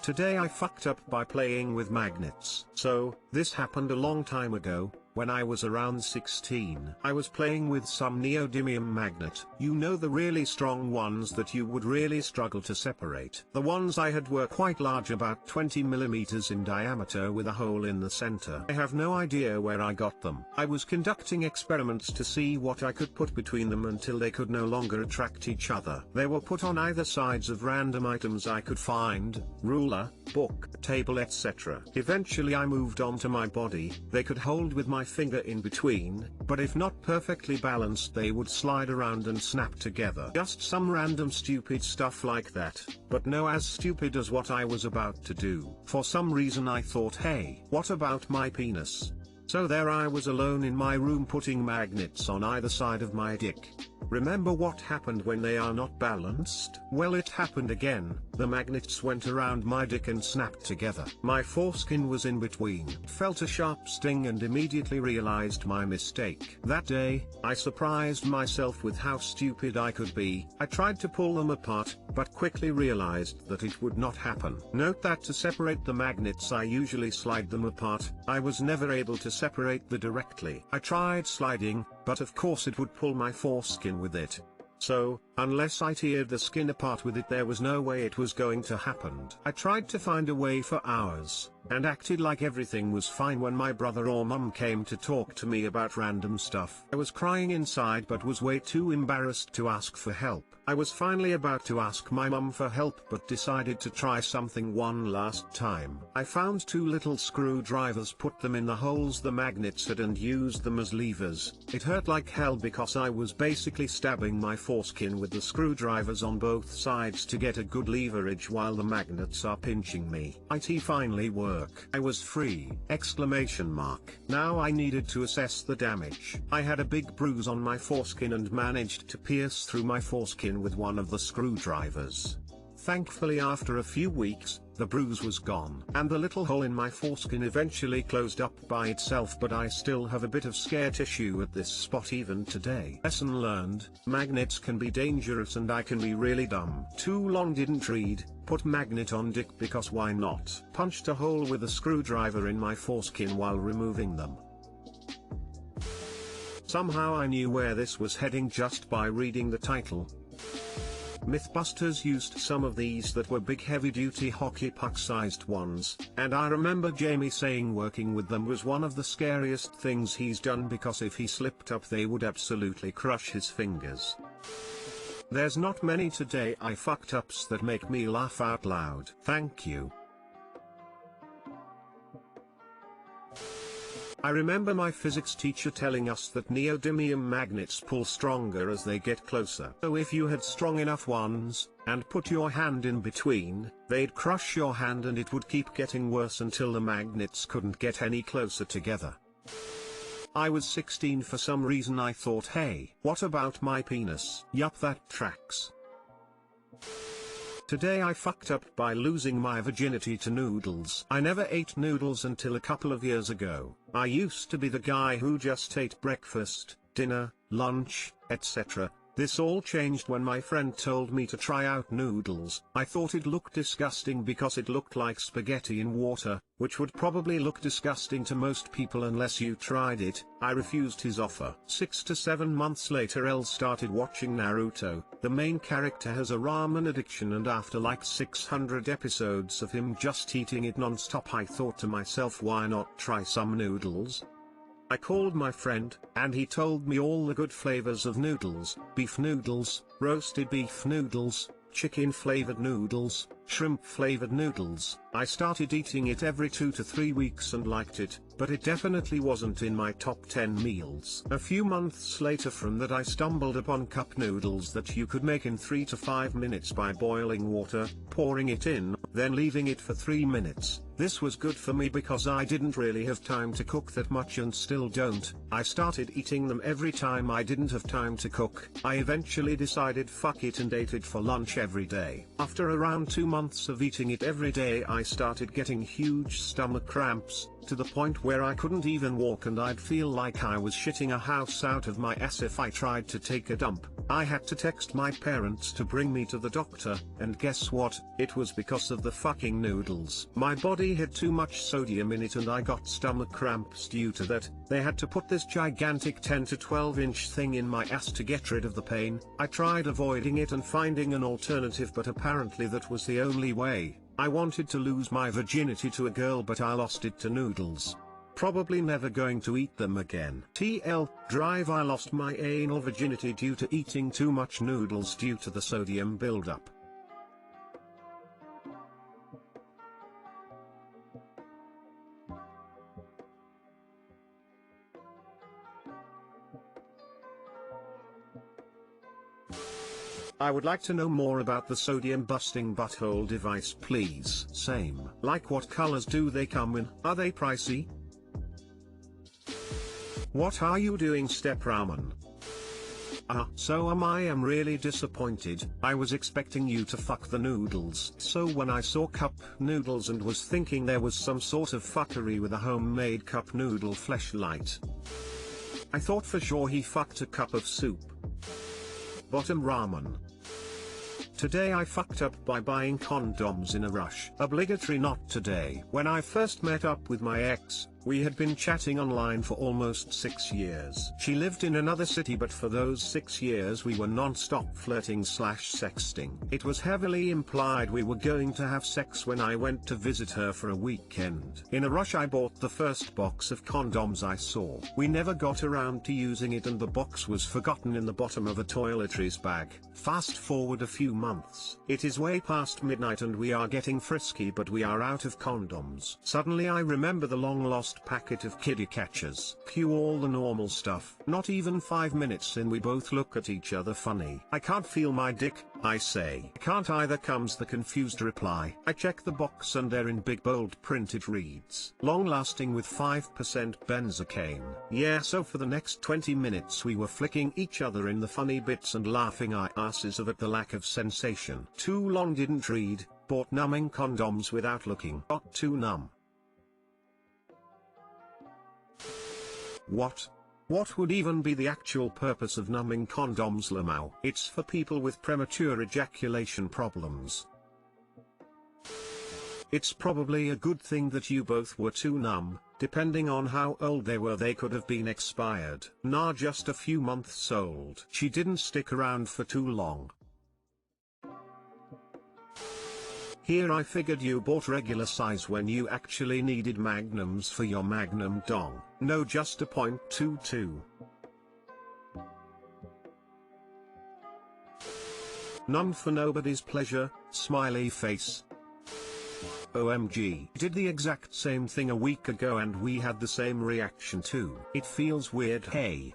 Today I fucked up by playing with magnets. So, this happened a long time ago, when I was around 16. I was playing with some neodymium magnet. You know, the really strong ones that you would really struggle to separate. The ones I had were quite large, about 20 millimeters in diameter with a hole in the center. I have no idea where I got them. I was conducting experiments to see what I could put between them until they could no longer attract each other. They were put on either sides of random items I could find: ruler, book, table, etc. Eventually I moved on to my body. They could hold with my finger in between, but if not perfectly balanced they would slide around and snap together. Just some random stupid stuff like that, but no as stupid as what I was about to do. For some reason I thought, hey, what about my penis? So there I was alone in my room putting magnets on either side of my dick. Remember what happened when they are not balanced? Well, it happened again. The magnets went around my dick and snapped together. My foreskin was in between. Felt a sharp sting and immediately realized my mistake. That day, I surprised myself with how stupid I could be. I tried to pull them apart, but quickly realized that it would not happen. Note that to separate the magnets I usually slide them apart. I was never able to separate them directly. I tried sliding, but of course it would pull my foreskin with it. So, unless I teared the skin apart with it, there was no way it was going to happen. I tried to find a way for hours, and acted like everything was fine when my brother or mum came to talk to me about random stuff. I was crying inside but was way too embarrassed to ask for help. I was finally about to ask my mum for help but decided to try something one last time. I found 2 little screwdrivers, put them in the holes the magnets had and used them as levers. It hurt like hell because I was basically stabbing my foreskin with the screwdrivers on both sides to get a good leverage while the magnets are pinching me. It finally worked. I was free! Exclamation mark. Now I needed to assess the damage. I had a big bruise on my foreskin and managed to pierce through my foreskin with one of the screwdrivers. Thankfully after a few weeks, the bruise was gone, and the little hole in my foreskin eventually closed up by itself, but I still have a bit of scar tissue at this spot even today. Lesson learned: magnets can be dangerous and I can be really dumb. Too long didn't read. Put magnet on dick because why not? Punched a hole with a screwdriver in my foreskin while removing them. Somehow I knew where this was heading just by reading the title. Mythbusters used some of these that were big heavy-duty hockey puck-sized ones, and I remember Jamie saying working with them was one of the scariest things he's done because if he slipped up they would absolutely crush his fingers. There's not many today I fucked ups that make me laugh out loud. Thank you. I remember my physics teacher telling us that neodymium magnets pull stronger as they get closer. So if you had strong enough ones, and put your hand in between, they'd crush your hand and it would keep getting worse until the magnets couldn't get any closer together. I was 16 for some reason. I thought, hey, what about my penis? Yup, that tracks. Today I fucked up by losing my virginity to noodles. I never ate noodles until a couple of years ago. I used to be the guy who just ate breakfast, dinner, lunch, etc. This all changed when my friend told me to try out noodles. I thought it looked disgusting because it looked like spaghetti in water, which would probably look disgusting to most people unless you tried it. I refused his offer. 6 to 7 months later Elle started watching Naruto. The main character has a ramen addiction, and after like 600 episodes of him just eating it non-stop, I thought to myself, why not try some noodles? I called my friend, and he told me all the good flavors of noodles: beef noodles, roasted beef noodles, chicken flavored noodles, shrimp flavored noodles. I started eating it every 2 to 3 weeks and liked it, but it definitely wasn't in my top 10 meals. A few months later from that I stumbled upon cup noodles that you could make in 3 to 5 minutes by boiling water, pouring it in, then leaving it for 3 minutes. This was good for me because I didn't really have time to cook that much and still don't. I started eating them every time I didn't have time to cook. I eventually decided fuck it and ate it for lunch every day. After around 2 months of eating it every day, I started getting huge stomach cramps, to the point where I couldn't even walk and I'd feel like I was shitting a house out of my ass if I tried to take a dump. I had to text my parents to bring me to the doctor, and guess what? It was because of the fucking noodles. My body had too much sodium in it and I got stomach cramps due to that. They had to put this gigantic 10 to 12 inch thing in my ass to get rid of the pain. I tried avoiding it and finding an alternative, but apparently that was the only way. I wanted to lose my virginity to a girl, but I lost it to noodles. Probably never going to eat them again. TL drive. I lost my anal virginity due to eating too much noodles due to the sodium buildup. I would like to know more about the sodium busting butthole device, please. Same. Like, what colors do they come in? Are they pricey? What are you doing, Step Ramen? So I am really disappointed. I was expecting you to fuck the noodles. So when I saw cup noodles and was thinking there was some sort of fuckery with a homemade cup noodle fleshlight, I thought for sure he fucked a cup of soup. Bottom ramen. Today I fucked up by buying condoms in a rush. Obligatory not today. When I first met up with my ex, we had been chatting online for almost 6 years. She lived in another city, but for those 6 years we were non-stop flirting / sexting. It was heavily implied we were going to have sex when I went to visit her for a weekend. In a rush I bought the first box of condoms I saw. We never got around to using it and the box was forgotten in the bottom of a toiletries bag. Fast forward a few months. It is way past midnight and we are getting frisky, but we are out of condoms. Suddenly I remember the long lost packet of kiddie catchers. Cue all the normal stuff. Not even 5 minutes in we both look at each other funny. I can't feel my dick, I say. Can't either, comes the confused reply. I check the box and there in big bold print it reads, long lasting with 5% benzocaine. Yeah, so for the next 20 minutes we were flicking each other in the funny bits and laughing our asses off at the lack of sensation. Too long, didn't read. Bought numbing condoms without looking. Got too numb. What? What would even be the actual purpose of numbing condoms, Lamau? It's for people with premature ejaculation problems. It's probably a good thing that you both were too numb. Depending on how old they were, they could have been expired. Nah, just a few months old. She didn't stick around for too long. Here I figured you bought regular size when you actually needed magnums for your magnum dong. No, just a .22. None for nobody's pleasure, smiley face. OMG. Did the exact same thing a week ago and we had the same reaction too. It feels weird. Hey,